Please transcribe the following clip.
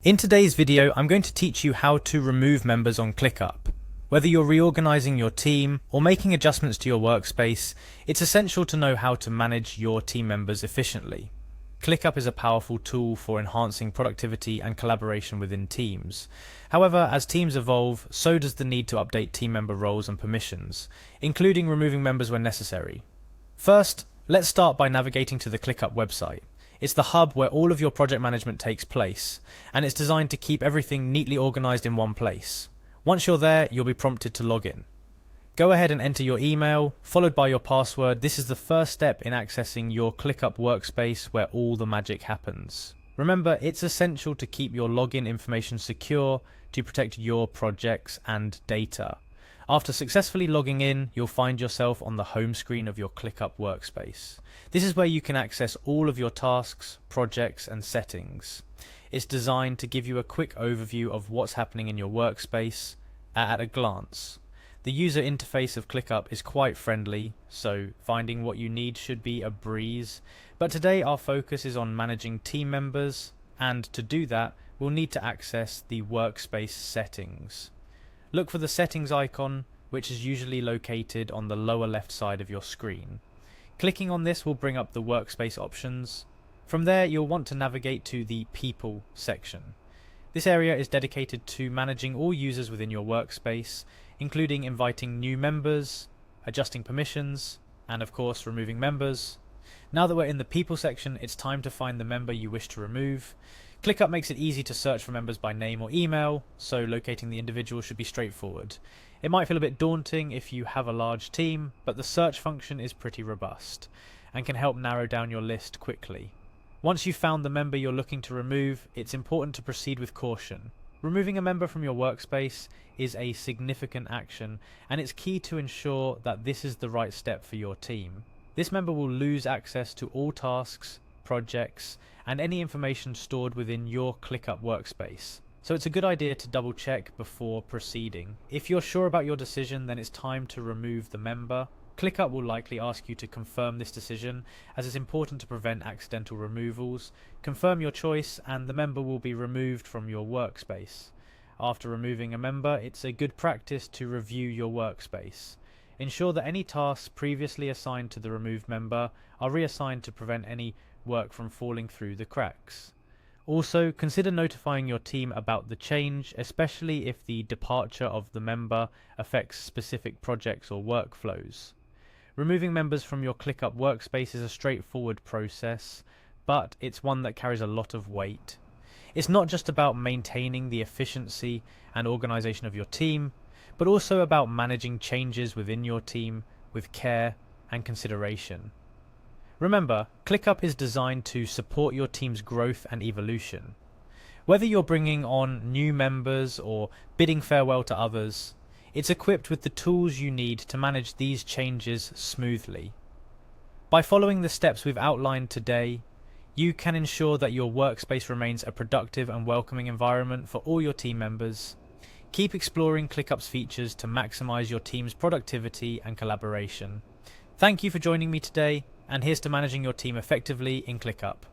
In today's video, I'm going to teach you how to remove members on Clickup. Whether you're reorganizing your team or making adjustments to your workspace, it's essential to know how to manage your team members efficiently. Clickup is a powerful tool for enhancing productivity and collaboration within teams. However, as teams evolve, so does the need to update team member roles and permissions, including removing members when necessary. First, let's start by navigating to the Clickup website. It's the hub where all of your project management takes place, and it's designed to keep everything neatly organized in one place. Once you're there, you'll be prompted to log in. Go ahead and enter your email, followed by your password. This is the first step in accessing your Clickup workspace where all the magic happens. Remember, it's essential to keep your login information secure to protect your projects and data. After successfully logging in, you'll find yourself on the home screen of your Clickup workspace. This is where you can access all of your tasks, projects, and settings. It's designed to give you a quick overview of what's happening in your workspace at a glance. The user interface of Clickup is quite friendly, so finding what you need should be a breeze. But today our focus is on managing team members, and to do that, we'll need to access the workspace settings. Look for the settings icon, which is usually located on the lower left side of your screen. Clicking on this will bring up the workspace options. From there, you'll want to navigate to the People section. This area is dedicated to managing all users within your workspace, including inviting new members, adjusting permissions, and of course removing members. Now that we're in the People section, it's time to find the member you wish to remove. Clickup makes it easy to search for members by name or email, so locating the individual should be straightforward. It might feel a bit daunting if you have a large team, but the search function is pretty robust and can help narrow down your list quickly. Once you've found the member you're looking to remove, it's important to proceed with caution. Removing a member from your workspace is a significant action, and it's key to ensure that this is the right step for your team. This member will lose access to all tasks, projects, and any information stored within your Clickup workspace. So it's a good idea to double check before proceeding. If you're sure about your decision, then it's time to remove the member. Clickup will likely ask you to confirm this decision, as it's important to prevent accidental removals. Confirm your choice and the member will be removed from your workspace. After removing a member, it's a good practice to review your workspace. Ensure that any tasks previously assigned to the removed member are reassigned to prevent any work from falling through the cracks. Also, consider notifying your team about the change, especially if the departure of the member affects specific projects or workflows. Removing members from your Clickup workspace is a straightforward process, but it's one that carries a lot of weight. It's not just about maintaining the efficiency and organization of your team, but also about managing changes within your team with care and consideration. Remember, Clickup is designed to support your team's growth and evolution. Whether you're bringing on new members or bidding farewell to others, it's equipped with the tools you need to manage these changes smoothly. By following the steps we've outlined today, you can ensure that your workspace remains a productive and welcoming environment for all your team members. Keep exploring Clickup's features to maximize your team's productivity and collaboration. Thank you for joining me today, and here's to managing your team effectively in Clickup.